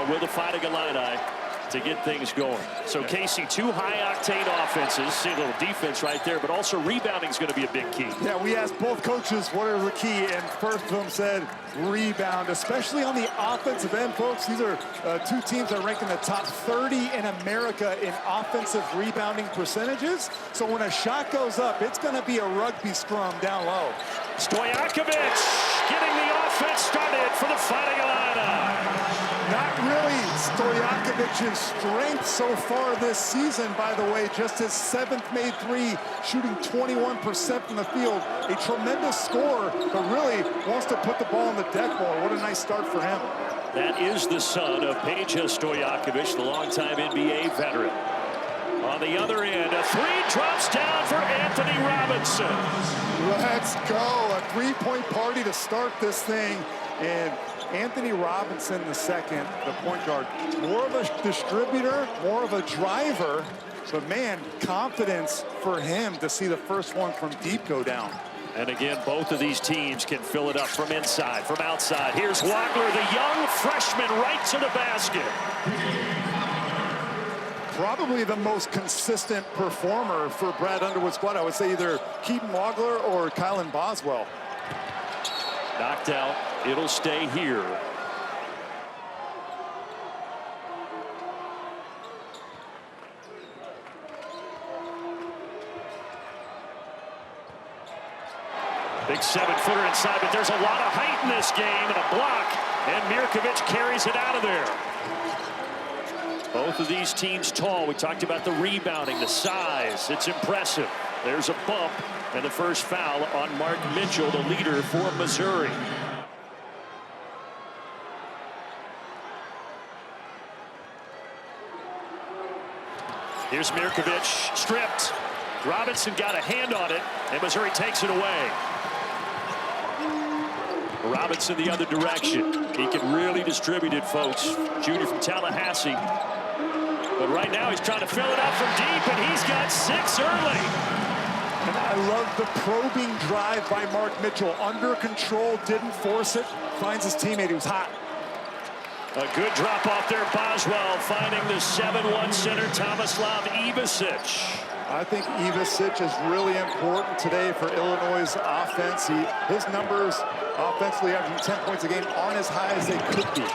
will the Fighting Illini to get things going. So Casey, two high-octane offenses. See a little defense right there, but also rebounding is going to be a big key. Yeah, we asked both coaches what is the key, and first of them said rebound, especially on the offensive end, folks. These are two teams that rank in the top 30 in America in offensive rebounding percentages. So when a shot goes up, it's going to be a rugby scrum down low. Stojakovic getting the offense started for the Fighting Illini. Not really Stojakovic's strength so far this season, by the way. Just his 7th made three, shooting 21% from the field. A tremendous scorer, but really wants to put the ball on the deck more. What a nice start for him. That is the son of Peja Stojakovic, the longtime NBA veteran. On the other end, a three drops down for Anthony Robinson. Let's go. A three-point party to start this thing. And Anthony Robinson, the second, the point guard, more of a distributor, more of a driver, but man, confidence for him to see the first one from deep go down. And again, both of these teams can fill it up from inside, from outside. Here's Wagler, the young freshman, right to the basket. Probably the most consistent performer for Brad Underwood's squad. I would say either Keaton Wagler or Kylan Boswell. Knocked out. It'll stay here. Big 7-footer inside, but there's a lot of height in this game, and a block, and Mirkovic carries it out of there. Both of these teams tall. We talked about the rebounding, the size. It's impressive. There's a bump, and the first foul on Mark Mitchell, the leader for Missouri. Here's Mirkovic, stripped. Robinson got a hand on it, and Missouri takes it away. Robinson the other direction. He can really distribute it, folks. Junior from Tallahassee. But right now he's trying to fill it up from deep, and he's got 6 early. And I love the probing drive by Mark Mitchell. Under control, didn't force it. Finds his teammate who's hot. A good drop off there. Boswell finding the 7-1 center, Tomislav Ivasic. I think Ivasic is really important today for Illinois' offense. His numbers offensively, averaging 10 points a game, aren't as high as they could be.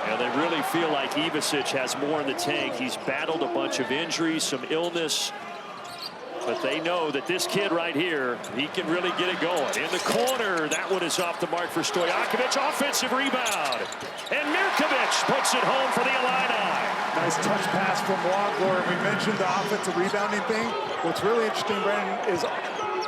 Yeah, they really feel like Ivasic has more in the tank. He's battled a bunch of injuries, some illness. But they know that this kid right here, he can really get it going. In the corner, that one is off the mark for Stojakovic. Offensive rebound. And Mirkovic puts it home for the Illini. Nice touch pass from Wagler. We mentioned the offensive rebounding thing. What's really interesting, Brandon, is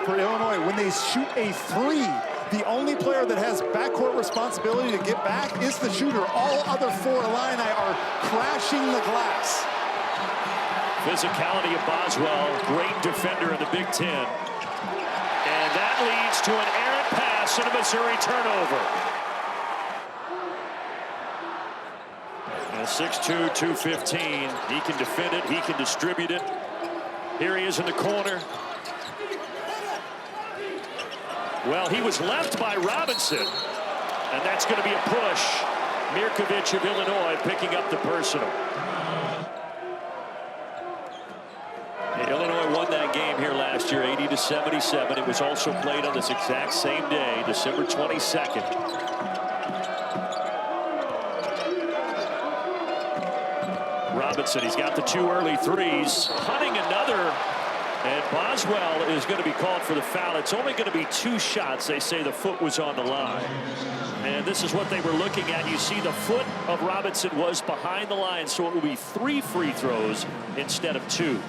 for Illinois, when they shoot a three, the only player that has backcourt responsibility to get back is the shooter. All other 4 Illini are crashing the glass. Physicality of Boswell, great defender in the Big Ten. And that leads to an errant pass and a Missouri turnover. And 6'2", 215. He can defend it, he can distribute it. Here he is in the corner. Well, he was left by Robinson. And that's going to be a push. Mirkovic of Illinois picking up the personal. Illinois won that game here last year, 80-77. It was also played on this exact same day, December 22nd. Robinson, he's got the 2 early threes, hunting another, and Boswell is going to be called for the foul. It's only going to be 2 shots. They say the foot was on the line. And this is what they were looking at. You see the foot of Robinson was behind the line, so it will be 3 free throws instead of 2.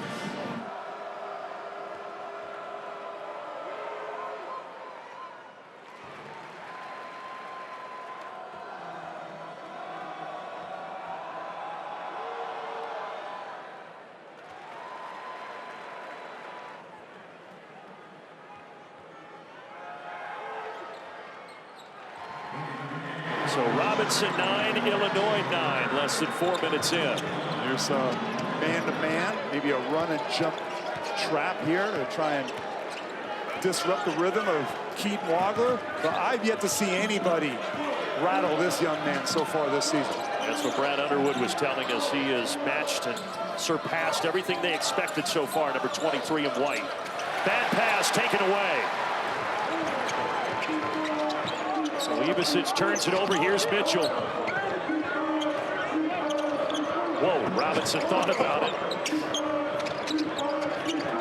So Robinson 9, Illinois 9, less than 4 minutes in. Here's a man-to-man, maybe a run and jump trap here to try and disrupt the rhythm of Keaton Wagler. But I've yet to see anybody rattle this young man so far this season. That's what Brad Underwood was telling us. He has matched and surpassed everything they expected so far, number 23 in white. Bad pass taken away. So Ibicic turns it over. Here's Mitchell. Whoa, Robinson thought about it.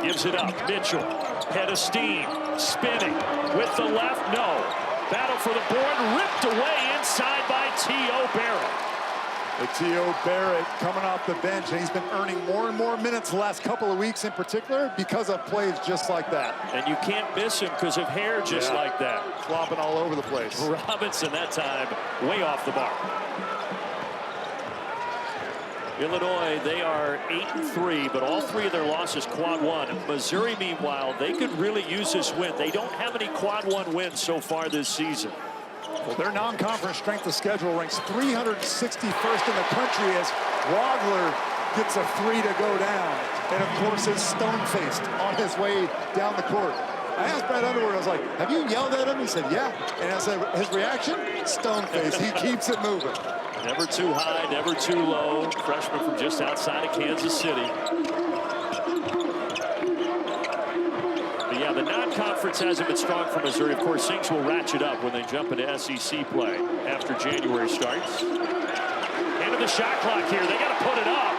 Gives it up. Mitchell, head of steam, spinning with the left. No. Battle for the board, ripped away inside by T.O. Barrett. T.O. Barrett coming off the bench, and he's been earning more and more minutes the last couple of weeks in particular because of plays just like that. And you can't miss him because of hair just like that. Flopping all over the place. Robinson that time way off the mark. Illinois, they are 8-3, but all three of their losses quad one. Missouri, meanwhile, they could really use this win. They don't have any quad one wins so far this season. Well, their non-conference strength of schedule ranks 361st in the country as Wagler gets a 3 to go down. And, of course, is stone-faced on his way down the court. I asked Brad Underwood, I was like, have you yelled at him? He said, yeah. And I said, his reaction? Stone-faced. He keeps it moving. Never too high, never too low. Freshman from just outside of Kansas City. But yeah, the non-conference hasn't been strong for Missouri. Of course, things will ratchet up when they jump into SEC play after January starts. Into the shot clock here. They got to put it up.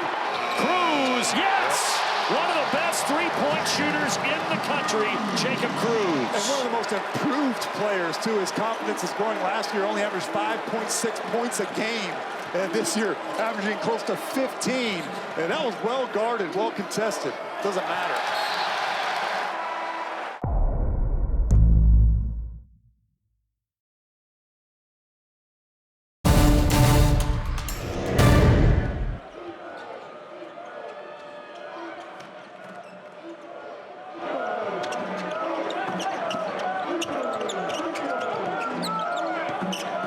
Cruz, yes! One of the best three-point shooters in the country, Jacob Cruz. And one of the most improved players, too. His confidence is growing. Last year, only averaged 5.6 points a game. And this year, averaging close to 15. And that was well guarded, well contested. Doesn't matter.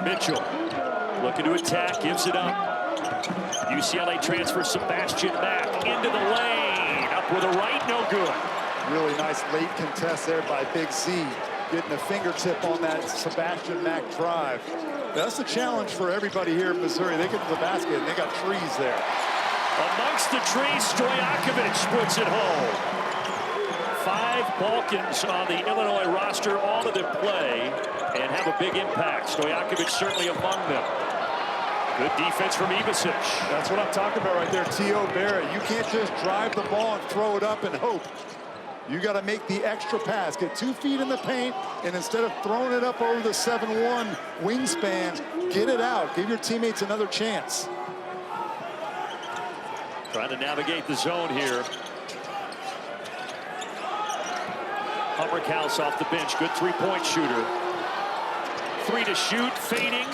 Mitchell looking to attack, gives it up. UCLA transfer Sebastian Mack into the lane. Up with a right, no good. Really nice late contest there by Big Z. Getting a fingertip on that Sebastian Mack drive. That's the challenge for everybody here in Missouri. They get to the basket and they got trees there. Amongst the trees, Stojakovic puts it home. 5 Balkans on the Illinois roster, all of them play and have a big impact. Stojakovic certainly among them. Good defense from Ibicic. That's what I'm talking about right there, T.O. Barrett. You can't just drive the ball and throw it up and hope. You got to make the extra pass. Get 2 feet in the paint, and instead of throwing it up over the 7-1 wingspan, get it out. Give your teammates another chance. Trying to navigate the zone here. Hummerkaus off the bench, good three-point shooter. 3 to shoot, fading.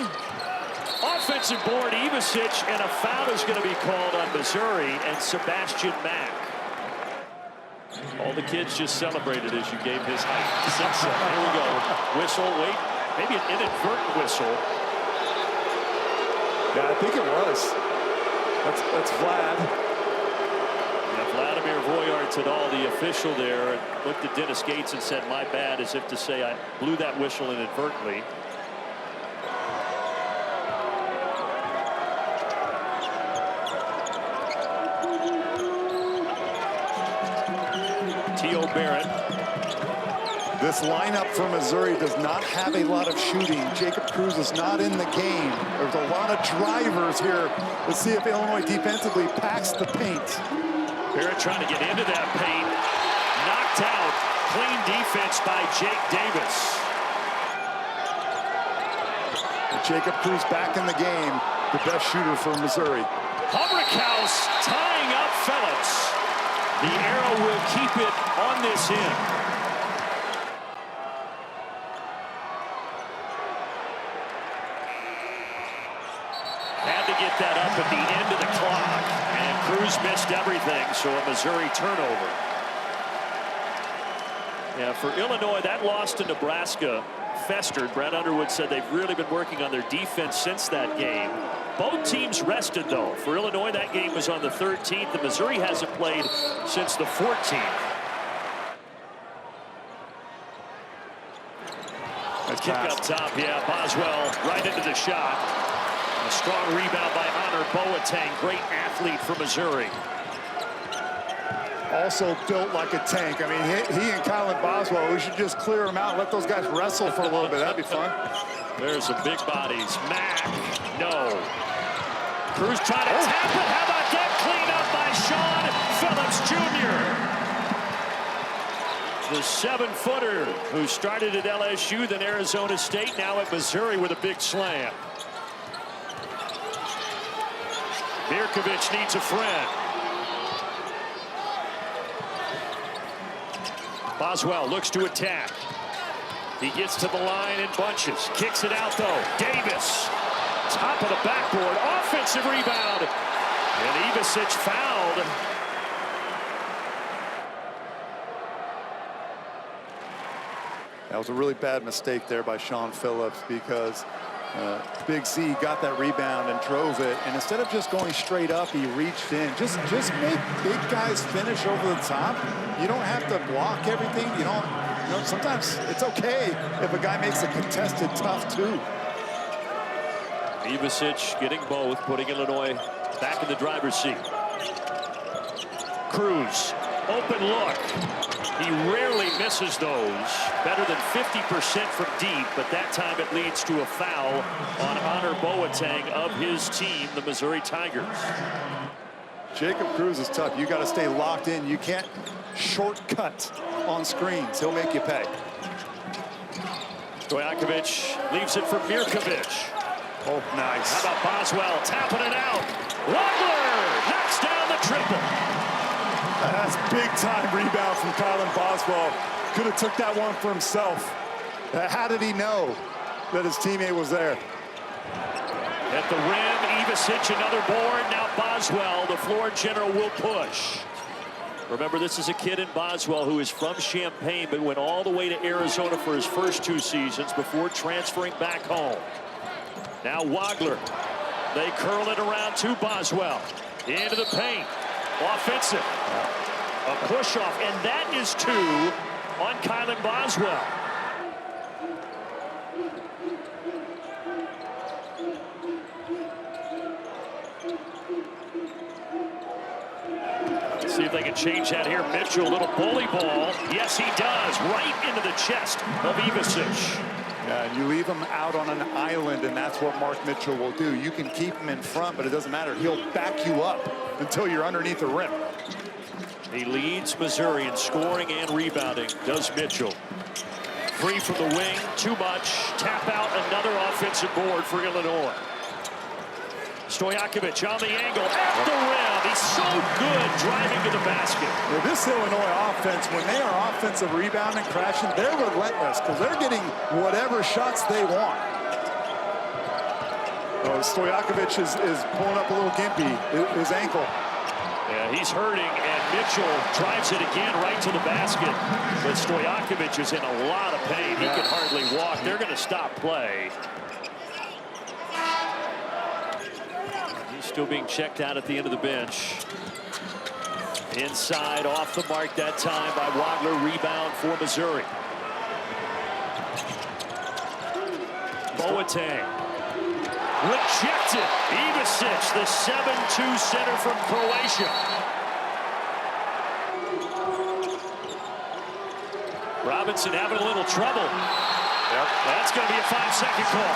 Offensive board, Ibicic, and a foul is going to be called on Missouri and Sebastian Mack. All the kids just celebrated as you gave his height. Here we go. Whistle, wait, maybe an inadvertent whistle. Yeah, I think it was. That's Vlad. Yeah, Vladimir Voyartadal, the official there, looked at Dennis Gates and said, my bad, as if to say I blew that whistle inadvertently. T.O. Barrett. This lineup for Missouri does not have a lot of shooting. Jacob Cruz is not in the game. There's a lot of drivers here. Let's see if Illinois defensively packs the paint. Barrett trying to get into that paint. Knocked out. Clean defense by Jake Davis. And Jacob Cruz back in the game. The best shooter for Missouri. Hummerkaus tying up Phillips. The arrow will keep it on this end. Had to get that up at the end of the clock, and Cruz missed everything, so a Missouri turnover. Yeah, for Illinois, that loss to Nebraska festered. Brad Underwood said they've really been working on their defense since that game. Both teams rested, though. For Illinois, that game was on the 13th. The Missouri hasn't played since the 14th. As kick up top. Yeah, Boswell right into the shot. A strong rebound by Honor Boateng. Great athlete from Missouri. Also built like a tank. I mean, he and Kylan Boswell, we should just clear them out, let those guys wrestle for a little bit. That'd be fun. There's some big bodies. Mack, no. Cruz trying to tap it. How about that clean up by Sean Phillips Jr.? The 7-footer who started at LSU, then Arizona State, now at Missouri with a big slam. Mirkovic needs a friend. Boswell looks to attack. He gets to the line and bunches. Kicks it out, though. Davis, top of the backboard. Offensive rebound. And Ivasic fouled. That was a really bad mistake there by Sean Phillips, because Big Z got that rebound and drove it, and instead of just going straight up, he reached in. Just make big guys finish over the top. You don't have to block everything. You know, sometimes it's okay if a guy makes a contested tough two. Ivasic getting both, putting Illinois back in the driver's seat. Cruz, open look. He rarely misses those. Better than 50% from deep, but that time it leads to a foul on Honor Boateng of his team, the Missouri Tigers. Jacob Cruz is tough. You got to stay locked in. You can't shortcut on screens. He'll make you pay. Stojakovic leaves it for Mirkovic. Oh, nice. How about Boswell tapping it out? Wagler knocks down the triple. That's big-time rebound from Kylan Boswell. Could have took that one for himself. How did he know that his teammate was there? At the rim, Ivasic, another board. Now Boswell, the floor general, will push. Remember, this is a kid in Boswell who is from Champaign, but went all the way to Arizona for his first 2 seasons before transferring back home. Now Wagler. They curl it around to Boswell. Into the paint. Offensive. A push-off, and that is 2 on Kylan Boswell. Let's see if they can change that here. Mitchell, little bully ball. Yes, he does. Right into the chest of Ivasic. Yeah, and you leave him out on an island, and that's what Mark Mitchell will do. You can keep him in front, but it doesn't matter. He'll back you up until you're underneath the rim. He leads Missouri in scoring and rebounding, does Mitchell. Free from the wing, too much. Tap out, another offensive board for Illinois. Stojakovic on the angle, at the rim. He's so good driving to the basket. Well, this Illinois offense, when they are offensive rebounding, crashing, they're relentless because they're getting whatever shots they want. Oh, Stojakovic is pulling up a little gimpy, his ankle. Yeah, he's hurting, and Mitchell drives it again right to the basket. But Stojakovic is in a lot of pain. He can hardly walk. They're going to stop play. He's still being checked out at the end of the bench. Inside, off the mark that time by Wagler. Rebound for Missouri. Boateng. Rejected. Ivasic, the 7-2 center from Croatia. Robinson having a little trouble. Yep. That's going to be a 5-second call.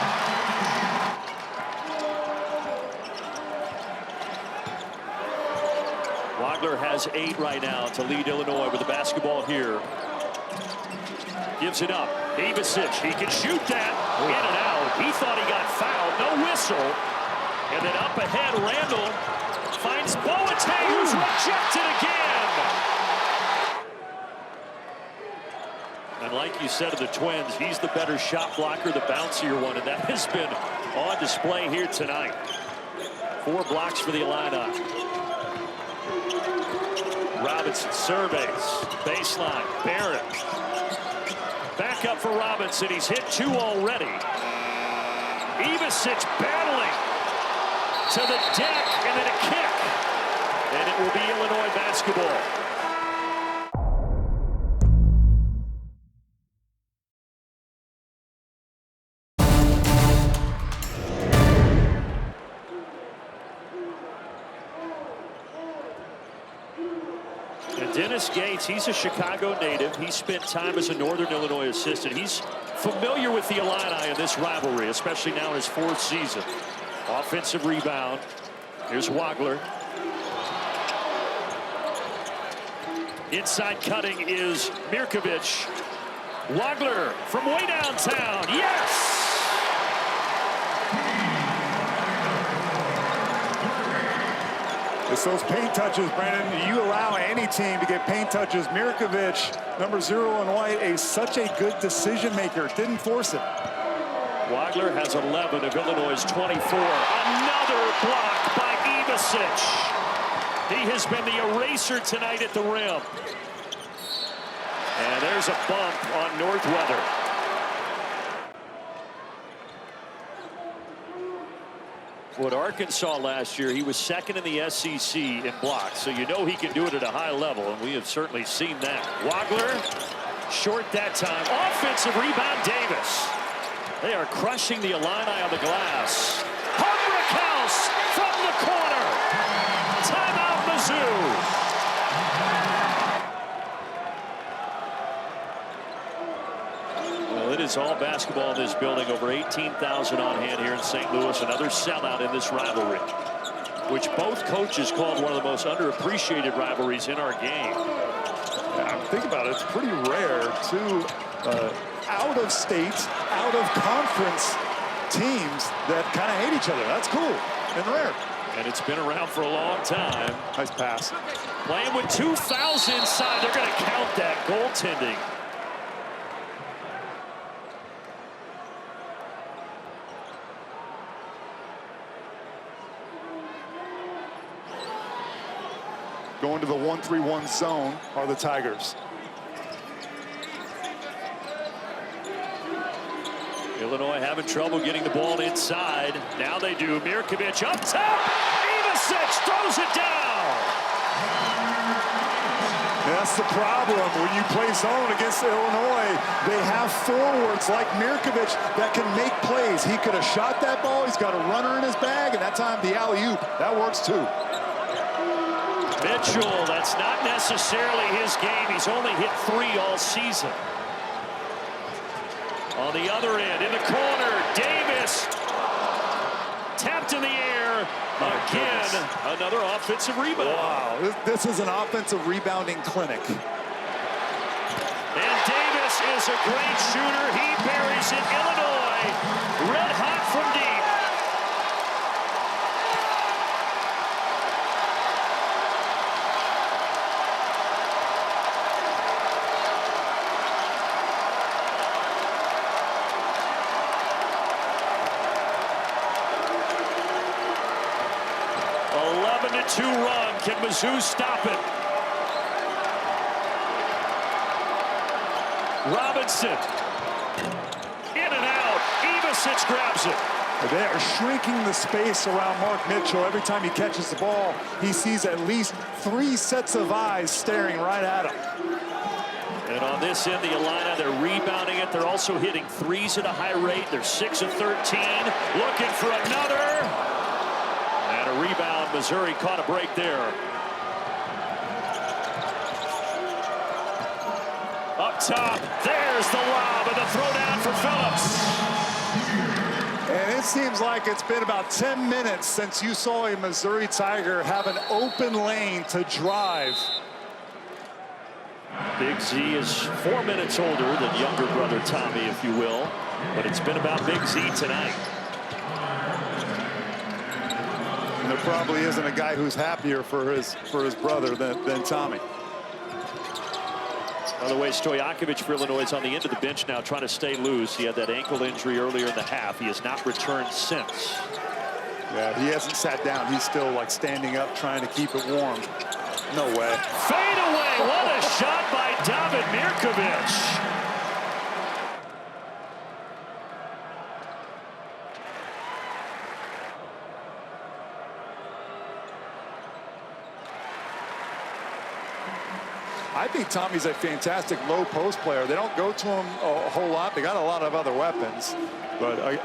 Wagler has 8 right now to lead Illinois with the basketball here. Gives it up. Ivasic, he can shoot that. In and out. He thought he got fouled. No whistle. And then up ahead, Randall finds Boateng, who's rejected again. And like you said of the Twins, he's the better shot blocker, the bouncier one, and that has been on display here tonight. 4 blocks for the Illini. Robinson surveys. Baseline. Barrett. Back up for Robinson. He's hit 2 already. Ivasic battling to the deck, and then a kick. And it will be Illinois basketball. Dennis Gates, he's a Chicago native. He spent time as a Northern Illinois assistant. He's familiar with the Illini in this rivalry, especially now in his 4th season. Offensive rebound. Here's Wagler. Inside cutting is Mirkovic. Wagler from way downtown. Yes! It's those paint touches, Brandon. You allow any team to get paint touches. Mirkovic, number 0 in white, such a good decision maker. Didn't force it. Wagler has 11 of Illinois' 24. Another block by Ivasic. He has been the eraser tonight at the rim. And there's a bump on Northweather. What Arkansas last year, he was 2nd in the SEC in blocks, so you know he can do it at a high level, and we have certainly seen that. Wagler, short that time. Offensive rebound, Davis. They are crushing the Illini on the glass. House from the corner. Timeout, Mizzou. Well, it is all basketball in this building. Over 18,000 on hand here in St. Louis. Another sellout in this rivalry, which both coaches called one of the most underappreciated rivalries in our game. Think about it. It's pretty rare. Two out of state, out of conference teams that kind of hate each other. That's cool and rare. And it's been around for a long time. Nice pass. Playing with 2 fouls inside. They're going to count that. Goaltending. Going to the 1-3-1 zone are the Tigers. Illinois having trouble getting the ball inside. Now they do. Mirkovic up top. Ivasic throws it down. That's the problem when you play zone against Illinois. They have forwards like Mirkovic that can make plays. He could have shot that ball. He's got a runner in his bag, and that time the alley-oop. That works too. Mitchell, that's not necessarily his game. He's only hit 3 all season. On the other end, in the corner, Davis tapped in the air. Again, another offensive rebound. Wow, this is an offensive rebounding clinic. And Davis is a great shooter. He buries it. Illinois, red hot from deep. Two run. Can Mizzou stop it? Robinson. In and out. Ivasic grabs it. They are shrinking the space around Mark Mitchell. Every time he catches the ball, he sees at least 3 sets of eyes staring right at him. And on this end, the Illini, they're rebounding it. They're also hitting threes at a high rate. They're 6 of 13. Looking for another. And a rebound. Missouri caught a break there. Up top, there's the lob and the throwdown for Phillips. And it seems like it's been about 10 minutes since you saw a Missouri Tiger have an open lane to drive. Big Z is 4 minutes older than younger brother Tommy, if you will. But it's been about Big Z tonight. And there probably isn't a guy who's happier for his brother than Tommy. By the way, Stojakovic for Illinois is on the end of the bench now trying to stay loose. He had that ankle injury earlier in the half. He has not returned since. Yeah, he hasn't sat down. He's still like standing up trying to keep it warm. No way. Fade away. What a shot by David Mirkovic. I think Tommy's a fantastic low post player. They don't go to him a whole lot. They got a lot of other weapons. But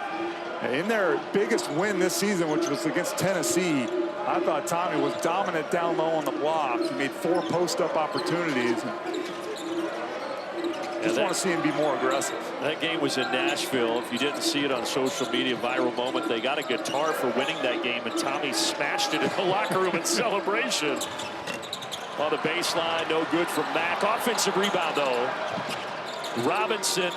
in their biggest win this season, which was against Tennessee, I thought Tommy was dominant down low on the block. He made 4 post-up opportunities. Just want to see him be more aggressive. That game was in Nashville. If you didn't see it on social media, viral moment, they got a guitar for winning that game, and Tommy smashed it in the locker room in celebration. On the baseline, no good from Mack. Offensive rebound, though. Robinson.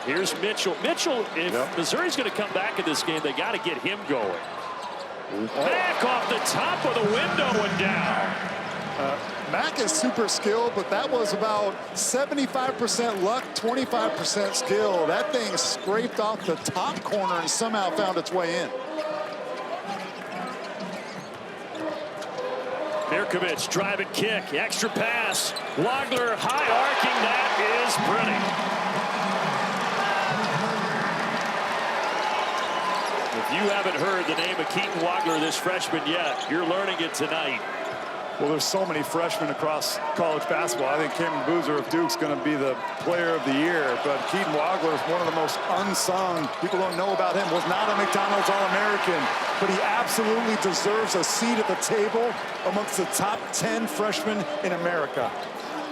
Here's Mitchell. Mitchell, if Missouri's going to come back in this game, they got to get him going. Mack off the top of the window and down. Mack is super skilled, but that was about 75% luck, 25% skill. That thing scraped off the top corner and somehow found its way in. Mirkovic, drive and kick, extra pass. Wagler high arcing, that is pretty. If you haven't heard the name of Keaton Wagler, this freshman, yet, you're learning it tonight. Well, there's so many freshmen across college basketball. I think Cameron Boozer of Duke's going to be the player of the year. But Keaton Wagler is one of the most unsung. People don't know about him. Was not a McDonald's All-American. But he absolutely deserves a seat at the table amongst the top 10 freshmen in America.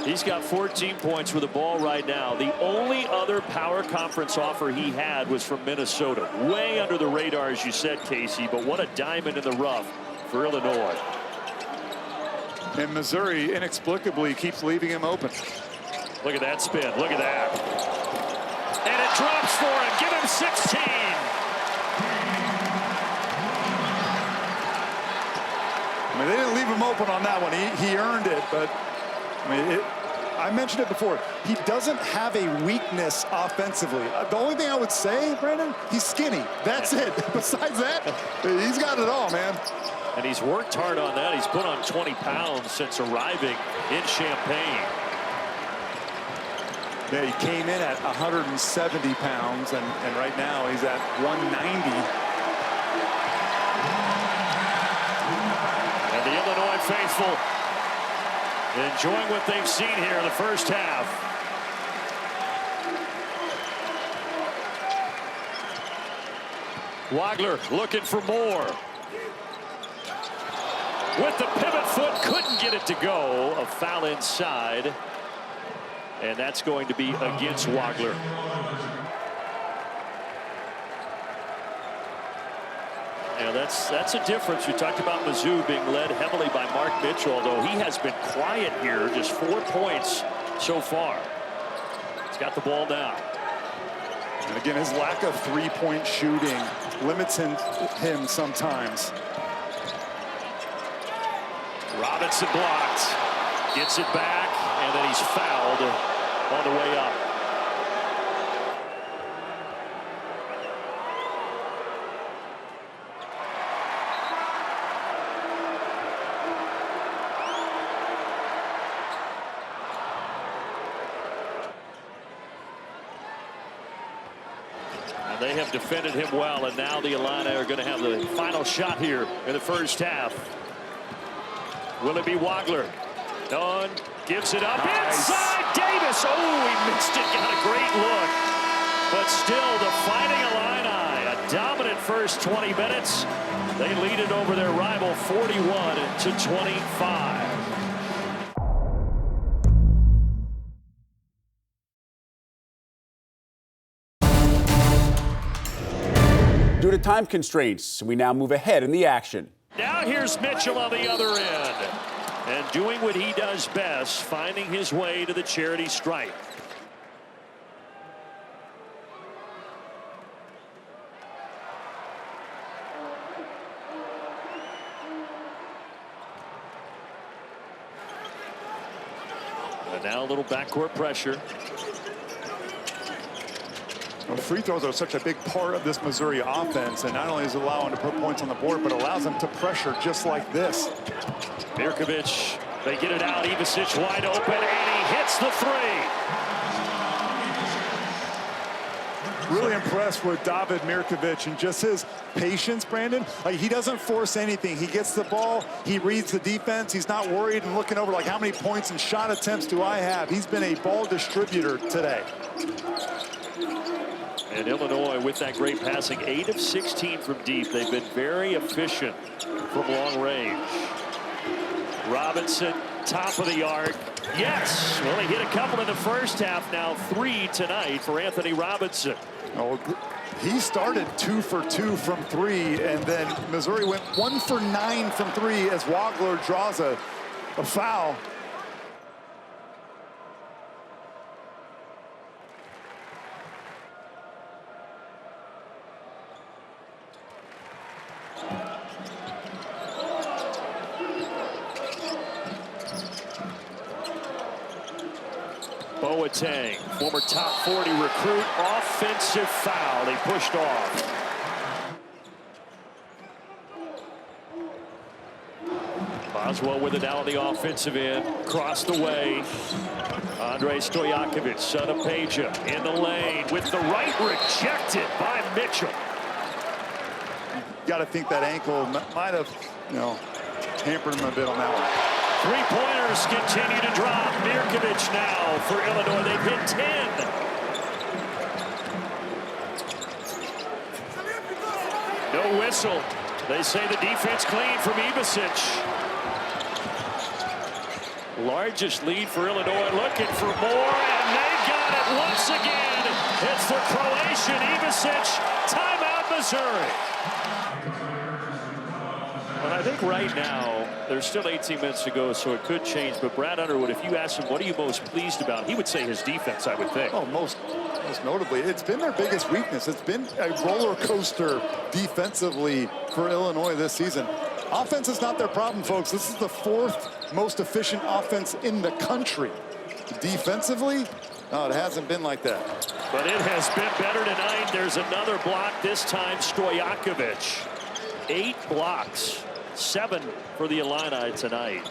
He's got 14 points with the ball right now. The only other power conference offer he had was from Minnesota. Way under the radar, as you said, Casey. But what a diamond in the rough for Illinois. And Missouri inexplicably keeps leaving him open. Look at that spin. Look at that. And it drops for him. Give him 16. I mean, they didn't leave him open on that one. He earned it, but I mean, I mentioned it before. He doesn't have a weakness offensively. The only thing I would say, Brandon, he's skinny. That's it. Besides that, he's got it all, man. And he's worked hard on that. He's put on 20 pounds since arriving in Champaign. Yeah, he came in at 170 pounds, and right now he's at 190. And the Illinois faithful enjoying what they've seen here in the first half. Wagler looking for more. With the pivot foot, couldn't get it to go. A foul inside. And that's going to be against Wagler. Yeah, that's a difference. We talked about Mizzou being led heavily by Mark Mitchell, although he has been quiet here, just 4 points so far. He's got the ball now. And again, his lack of three-point shooting limits him sometimes. Robinson blocked, gets it back, and then he's fouled on the way up. And they have defended him well, and now the Illini are going to have the final shot here in the first half. Will it be Wagler? Dunn gives it up inside Davis. Oh, he missed it. Got a great look. But still, the Fighting Illini, a dominant first 20 minutes. They lead it over their rival 41-25. Due to time constraints, we now move ahead in the action. Now here's Mitchell on the other end. And doing what he does best, finding his way to the charity stripe. And now a little backcourt pressure. Well, free throws are such a big part of this Missouri offense, and not only does it allow them to put points on the board, but allows them to pressure just like this. Mirkovic, they get it out. Ivasic wide open, and he hits the three. Really impressed with David Mirkovic and just his patience, Brandon. Like, he doesn't force anything. He gets the ball, he reads the defense. He's not worried and looking over like, how many points and shot attempts do I have? He's been a ball distributor today. And Illinois with that great passing, 8 of 16 from deep. They've been very efficient from long range. Robinson, top of the arc. Yes! Well, he hit a couple in the first half. Now 3 tonight for Anthony Robinson. Oh, he started 2 for 2 from 3, and then Missouri went 1 for 9 from 3 as Wagler draws a foul. Boateng, former top 40 recruit, offensive foul. They pushed off. Boswell with it out on the offensive end, across the way. Andrei Stojakovic, son of Peja, in the lane with the right, rejected by Mitchell. Got to think that ankle might have, hampered him a bit on that one. Three-pointers continue to drop. Mirkovic now for Illinois. They've hit 10. No whistle. They say the defense clean from Ivasic. Largest lead for Illinois, looking for more, and they got it once again. It's the Croatian Ivasic. Timeout, Missouri. And I think right now, there's still 18 minutes to go, so it could change. But Brad Underwood, if you ask him, what are you most pleased about? He would say his defense, I would think. Oh, most notably, it's been their biggest weakness. It's been a roller coaster defensively for Illinois this season. Offense is not their problem, folks. This is the 4th most efficient offense in the country. Defensively, no, it hasn't been like that. But it has been better tonight. There's another block, this time Stojakovic. 8 blocks. 7 for the Illini tonight.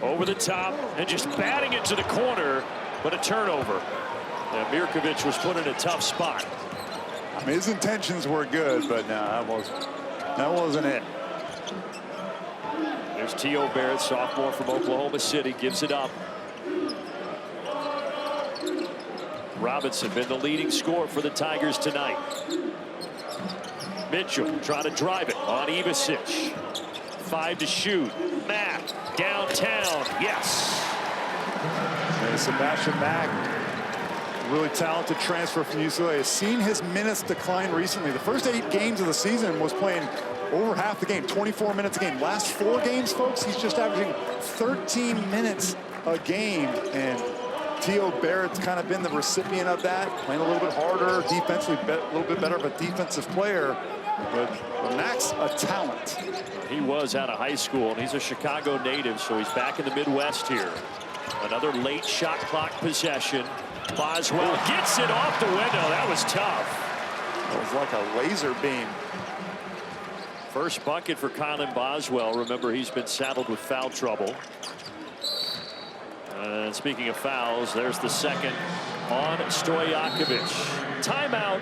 Over the top and just batting it to the corner, but a turnover. And Mirkovic was put in a tough spot. I mean, his intentions were good, but no, that wasn't it. There's T.O. Barrett, sophomore from Oklahoma City, gives it up. Robinson been the leading scorer for the Tigers tonight. Mitchell trying to drive it on Ivasic. 5 to shoot. Mack downtown. Yes. And Sebastian Mack, really talented transfer from UCLA, has seen his minutes decline recently. The first 8 games of the season was playing over half the game, 24 minutes a game. Last 4 games, folks, he's just averaging 13 minutes a game. And T.O. Barrett's kind of been the recipient of that, playing a little bit harder, defensively a little bit better of a defensive player. But Mack's a talent. He was out of high school, and he's a Chicago native, so he's back in the Midwest here. Another late shot clock possession. Boswell gets it off the window. That was tough. It was like a laser beam. First bucket for Colin Boswell. Remember, he's been saddled with foul trouble. And speaking of fouls, there's the second on Stojakovic. Timeout.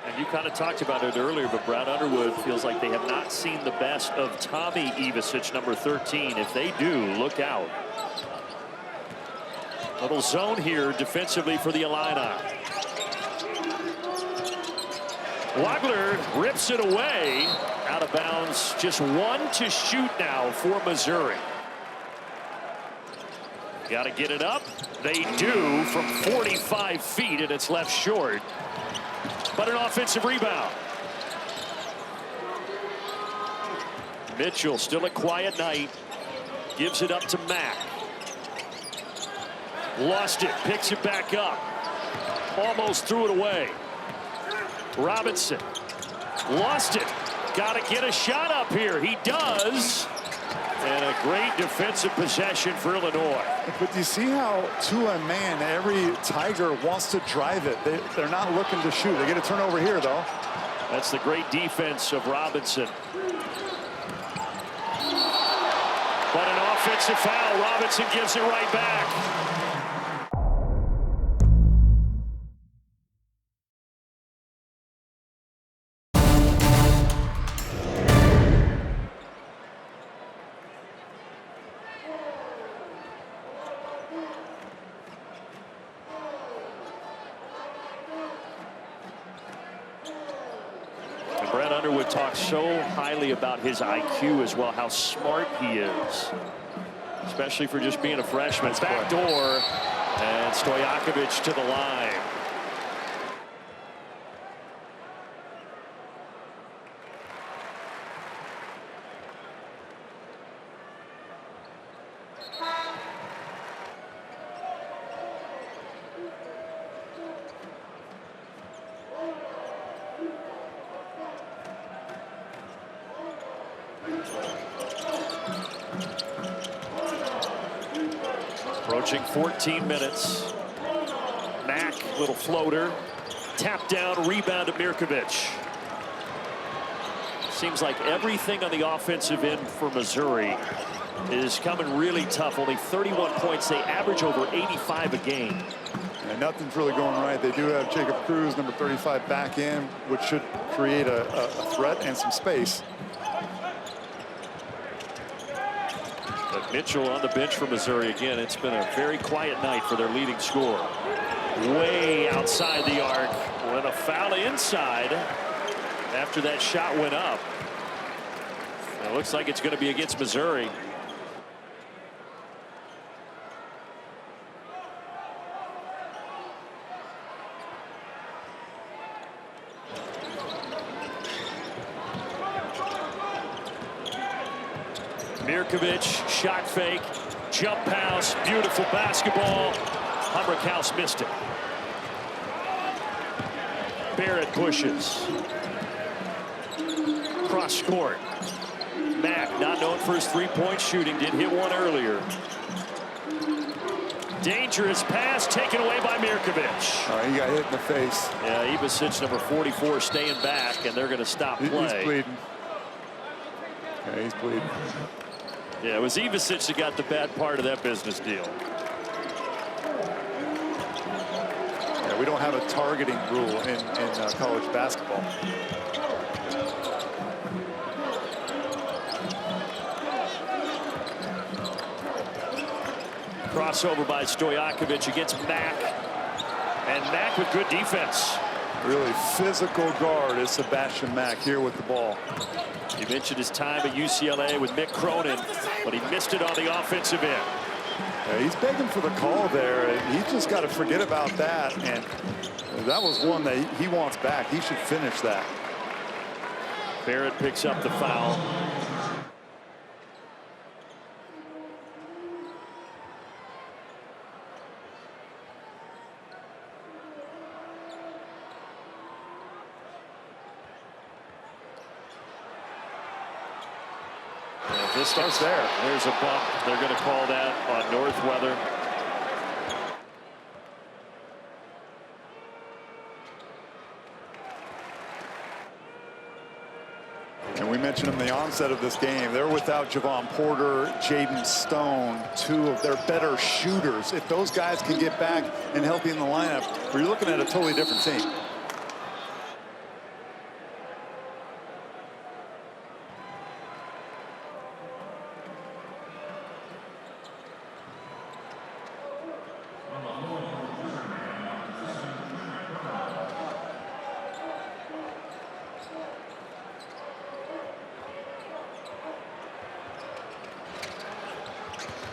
And you kind of talked about it earlier, but Brad Underwood feels like they have not seen the best of Tommy Ivasic, number 13. If they do, look out. Little zone here defensively for the Illini. Wagler rips it away. Out of bounds. Just 1 to shoot now for Missouri. Got to get it up. They do from 45 feet, and it's left short. But an offensive rebound. Mitchell, still a quiet night. Gives it up to Mack. Lost it, picks it back up. Almost threw it away. Robinson. Lost it. Got to get a shot up here. He does. And a great defensive possession for Illinois. But you see how, to a man, every Tiger wants to drive it. They're not looking to shoot. They get a turnover here, though. That's the great defense of Robinson. But an offensive foul. Robinson gives it right back. Underwood talks so highly about his IQ as well, how smart he is, especially for just being a freshman. Back door, and Stojakovic to the line. Approaching 14 minutes. Mack, little floater. Tap down, rebound to Mirkovic. Seems like everything on the offensive end for Missouri is coming really tough. Only 31 points. They average over 85 a game. And nothing's really going right. They do have Jacob Cruz, number 35, back in, which should create a threat and some space. But Mitchell on the bench for Missouri again. It's been a very quiet night for their leading scorer. Way outside the arc with a foul inside after that shot went up. It looks like it's going to be against Missouri. Mirkovic, shot fake, jump pass, beautiful basketball. Humrickhouse missed it. Barrett pushes. Cross court. Mack, not known for his three-point shooting, did hit one earlier. Dangerous pass taken away by Mirkovic. He got hit in the face. Yeah, Ivasic, number 44, staying back, and they're going to stop play. He's bleeding. Yeah, he's bleeding. Yeah, it was Ivasic that got the bad part of that business deal. Yeah, we don't have a targeting rule in college basketball. Crossover by Stojakovic against Mack. And Mack with good defense. Really physical guard is Sebastian Mack here with the ball. You mentioned his time at UCLA with Mick Cronin, but he missed it on the offensive end. Yeah, he's begging for the call there, and he's just got to forget about that. And that was one that he wants back. He should finish that. Barrett picks up the foul. This starts there. There's a bump. They're going to call that on Northweather. And we mentioned in the onset of this game, they're without Javon Porter, Jaden Stone, two of their better shooters. If those guys can get back and healthy in the lineup, we're looking at a totally different team.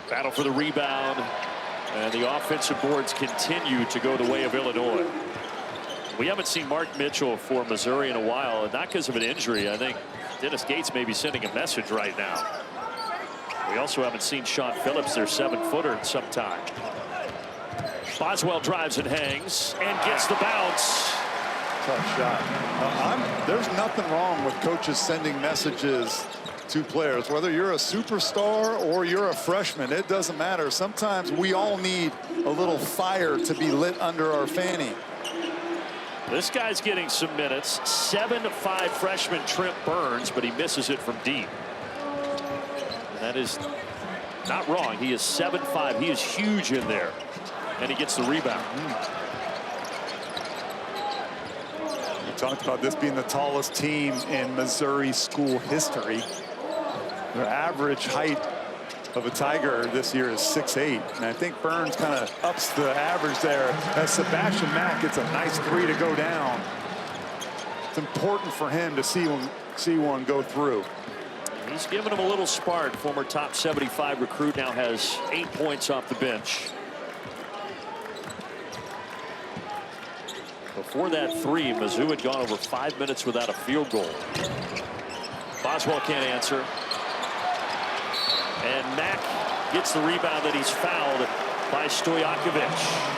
Battle for the rebound, and the offensive boards continue to go the way of Illinois. We haven't seen Mark Mitchell for Missouri in a while, and not because of an injury. I think Dennis Gates may be sending a message right now. We also haven't seen Sean Phillips, their 7-footer, in some time. Boswell drives and hangs and gets the bounce. Tough shot. There's nothing wrong with coaches sending messages to players, whether you're a superstar or you're a freshman. It doesn't matter. Sometimes we all need a little fire to be lit under our fanny. This guy's getting some minutes. 7'5" freshman Trent Burns, but he misses it from deep. And that is not wrong. He is 7'5". He is huge in there, and he gets the rebound. We talked about this being the tallest team in Missouri school history. Their average height of a Tiger this year is 6'8", and I think Burns kind of ups the average there as Sebastian Mack gets a nice three to go down. It's important for him to see when see one go through. He's giving him a little spark. Former top 75 recruit now has 8 points off the bench. Before that three, Mizzou had gone over 5 minutes without a field goal. Boswell can't answer. And Mack gets the rebound that he's fouled by Stojakovic.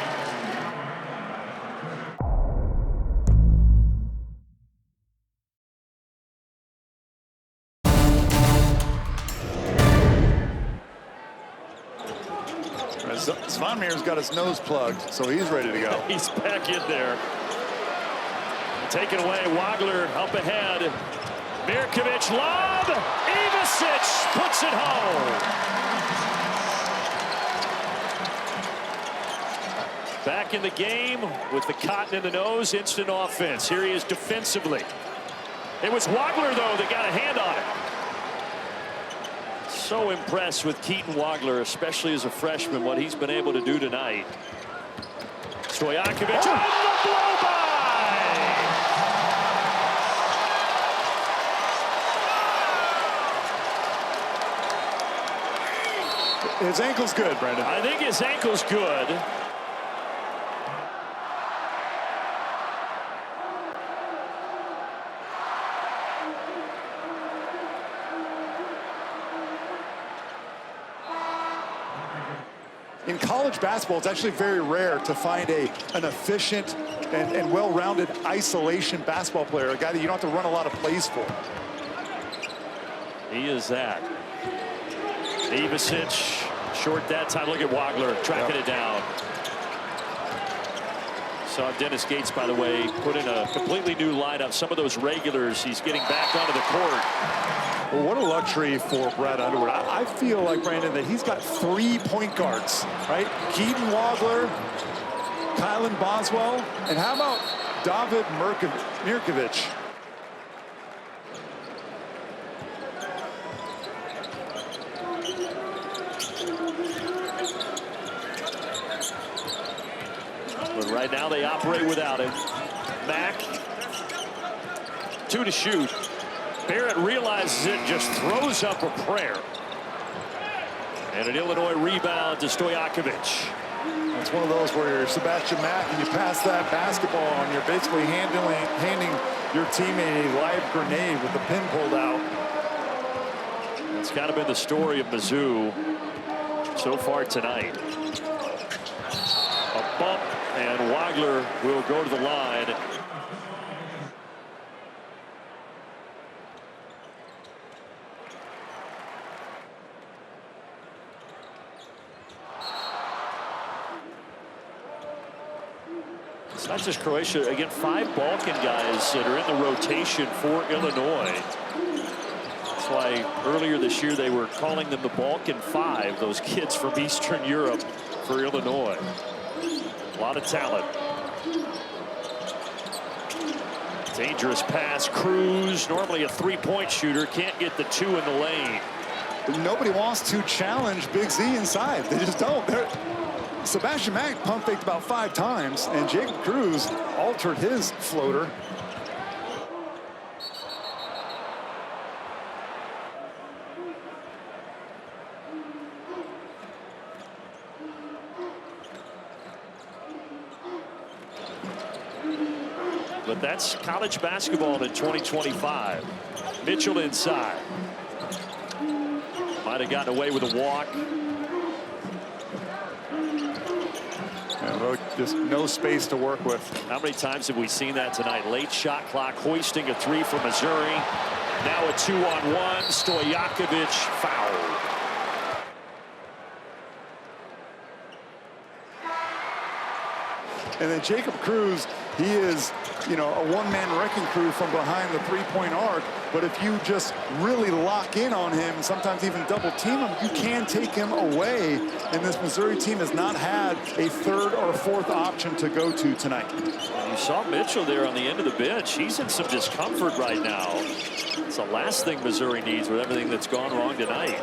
Svanmeer's got his nose plugged, so he's ready to go. He's back in there. Taken away, Wagler up ahead. Mirkovic lob. Ivasic puts it home. Back in the game with the cotton in the nose. Instant offense. Here he is defensively. It was Wagler, though, that got a hand on it. So impressed with Keaton Wagler, especially as a freshman, what he's been able to do tonight. Stojakovic on the blow-by! His ankle's good, Brandon. I think his ankle's good. In college basketball, it's actually very rare to find an efficient and well-rounded isolation basketball player, a guy that you don't have to run a lot of plays for. He is that. Ivasic, short that time. Look at Wagler tracking it down. Saw Dennis Gates, by the way, put in a completely new lineup. Some of those regulars, he's getting back onto the court. Well, what a luxury for Brad Underwood. I feel like, Brandon, that he's got 3 point guards, right? Keaton Wagler, Kylan Boswell, and how about David Mirkovic? But right now they operate without him. Mack, 2 to shoot. Barrett realizes it, just throws up a prayer. And an Illinois rebound to Stojakovic. It's one of those where you're Sebastian Mack and you pass that basketball and you're basically handing your teammate a live grenade with the pin pulled out. It's kind of been the story of Mizzou so far tonight. A bump, and Wagler will go to the line. It's not just Croatia. Again, 5 Balkan guys that are in the rotation for Illinois. That's why earlier this year they were calling them the Balkan 5, those kids from Eastern Europe for Illinois. A lot of talent. Dangerous pass. Cruz, normally a 3-point shooter, can't get the 2 in the lane. Nobody wants to challenge Big Z inside. They just don't. Sebastian Mack pump faked about 5 times, and Jacob Cruz altered his floater. But that's college basketball in 2025. Mitchell inside. Might have gotten away with a walk. Just no space to work with. How many times have we seen that tonight? Late shot clock, hoisting a 3 for Missouri. Now a 2-on-1. Stojakovic fouled. And then Jacob Cruz, he is, a one-man wrecking crew from behind the 3-point arc. But if you just really lock in on him, sometimes even double team him, you can take him away. And this Missouri team has not had a 3rd or 4th option to go to tonight. You saw Mitchell there on the end of the bench. He's in some discomfort right now. It's the last thing Missouri needs with everything that's gone wrong tonight.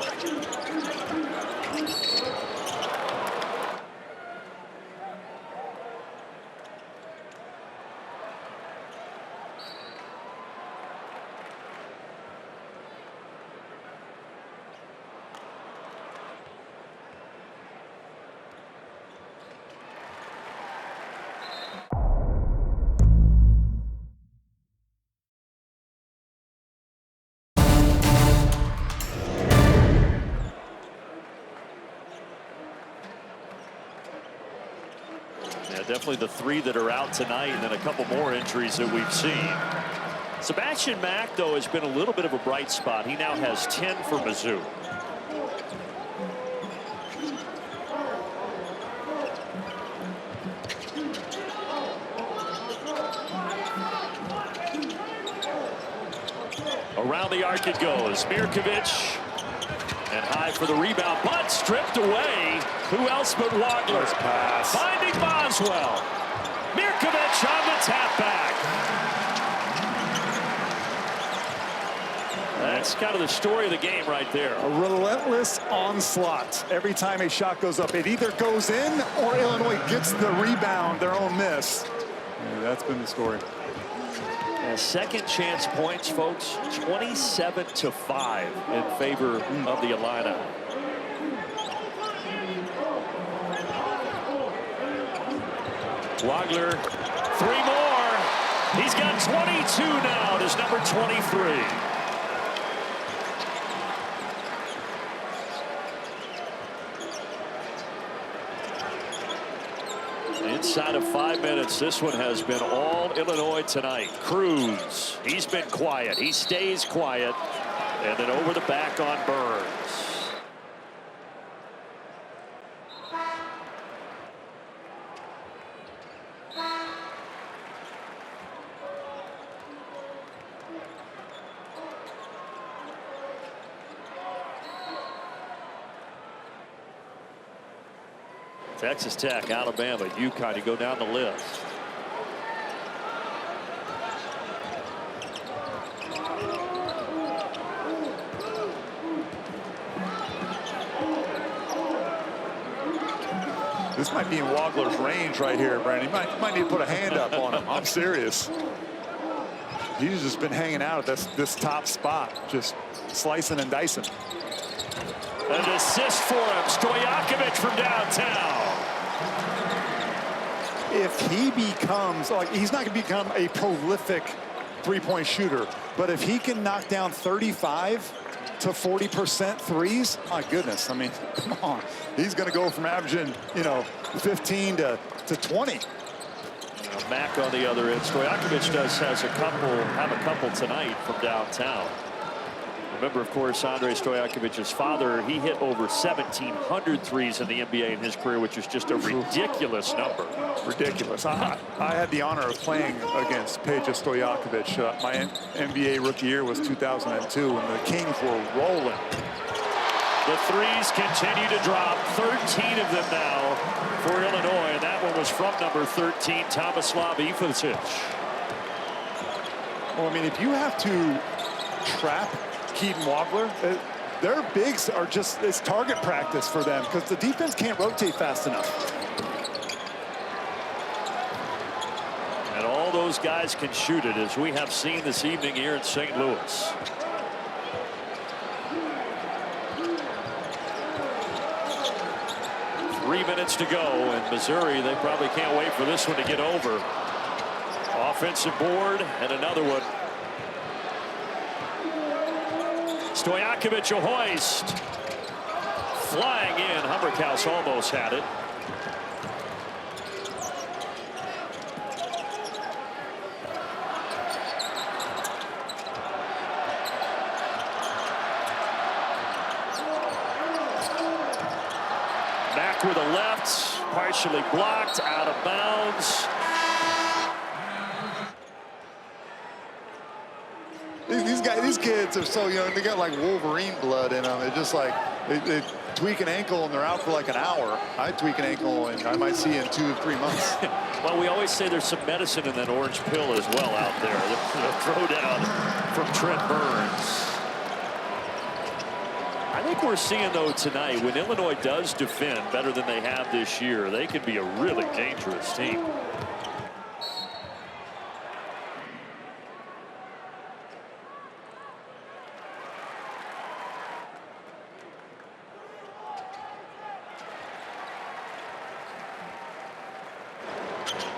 definitely the 3 that are out tonight, and then a couple more injuries that we've seen. Sebastian Mack, though, has been a little bit of a bright spot. He now has 10 for Mizzou. Around the arc it goes. Mirkovic. And high for the rebound, but stripped away. Who else but Wagler? Nice pass. Finding Boswell. Mirkovic on the tap back. That's kind of the story of the game right there. A relentless onslaught. Every time a shot goes up, it either goes in or Illinois gets the rebound, their own miss. Yeah, that's been the story. And second chance points, folks, 27-5 in favor of the Illini. Wagler, 3 more. He's got 22 now. It is number 23. Inside of 5 minutes, this one has been all Illinois tonight. Cruz, he's been quiet. He stays quiet. And then over the back on Burns. Texas Tech, Alabama, UConn, you go down the list. This might be in Wagler's range right here, Brandon. You might need to put a hand up on him. I'm serious. He's just been hanging out at this top spot, just slicing and dicing. An assist for him, Stojakovic from downtown. If he becomes, like, he's not going to become a prolific three-point shooter, but if he can knock down 35 to 40% threes, my goodness, I mean, come on. He's going to go from averaging, 15 to 20. Mack on the other end. Stojakovic have a couple tonight from downtown. Remember, of course, Andrei Stojakovic's father, he hit over 1,700 threes in the NBA in his career, which is just a ridiculous number. Ridiculous. I had the honor of playing against Peja Stojakovic. My NBA rookie year was 2002, and the Kings were rolling. The threes continue to drop, 13 of them now for Illinois, and that one was from number 13, Tomislav Ivicic. Well, I mean, if you have to trap Keaton Wagler, their bigs are just, it's target practice for them because the defense can't rotate fast enough. And all those guys can shoot it, as we have seen this evening here in St. Louis. Three minutes to go, and Missouri, they probably can't wait for this one to get over. Offensive board, and another one. Stojakovic a hoist. Flying in. Humberkaus almost had it. Mack with a left. Partially blocked. Out of bounds. These kids are so young. They got like Wolverine blood in them. They're just like, they tweak an ankle and they're out for like an hour. I tweak an ankle and I might see in 2 to 3 months. Well, we always say there's some medicine in that orange pill as well out there. The throwdown from Trent Burns. I think we're seeing, though, tonight, when Illinois does defend better than they have this year, they can be a really dangerous team.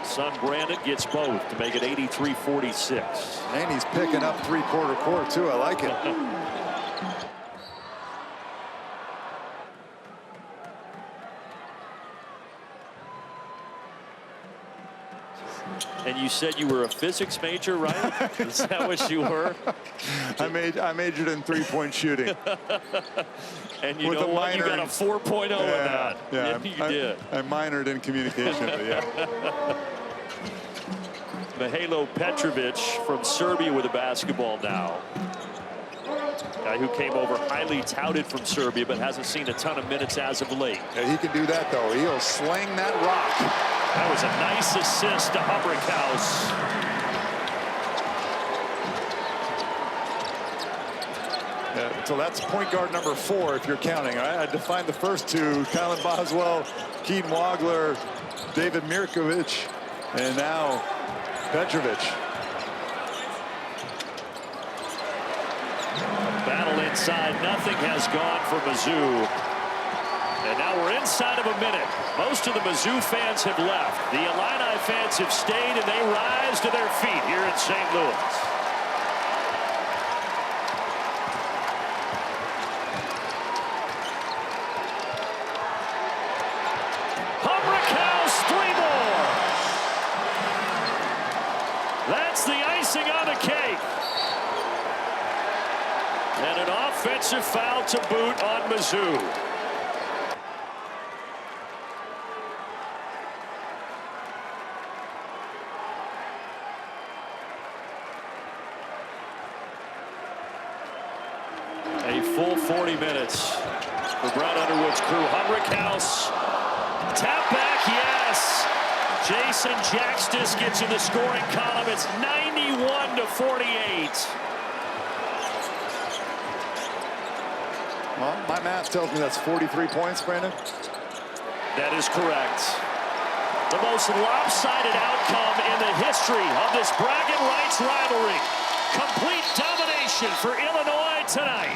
Son Brandon gets both to make it 83-46. And he's picking up three-quarter court, too. I like it. And you said you were a physics major, right? Is that what you were? I majored in three-point shooting. And you know what? You got a 4.0 in that. Yeah, you did. I minored in communication, but yeah. Mihajlo Petrovic from Serbia with the basketball now. Guy who came over highly touted from Serbia, but hasn't seen a ton of minutes as of late. Yeah, he can do that, though. He'll sling that rock. That was a nice assist to Hubrickhouse. Yeah, so that's point guard number 4, if you're counting. I defined the first two: Kylan Boswell, Keaton Wagler, David Mirkovic, and now Petrovic. Battle inside. Nothing has gone for Mizzou. And now we're inside of a minute. Most of the Mizzou fans have left. The Illini fans have stayed, and they rise to their feet here in St. Louis. Hubrickhouse, 3 more. That's the icing on the cake. And an offensive foul to boot on Mizzou. A full 40 minutes for Brad Underwood's crew. Hubrickhouse, tap back, yes. Jason Jackstis gets in the scoring column. It's 91-48. Well, my math tells me that's 43 points, Brandon. That is correct. The most lopsided outcome in the history of this bragging rights rivalry. Complete domination for Illinois tonight.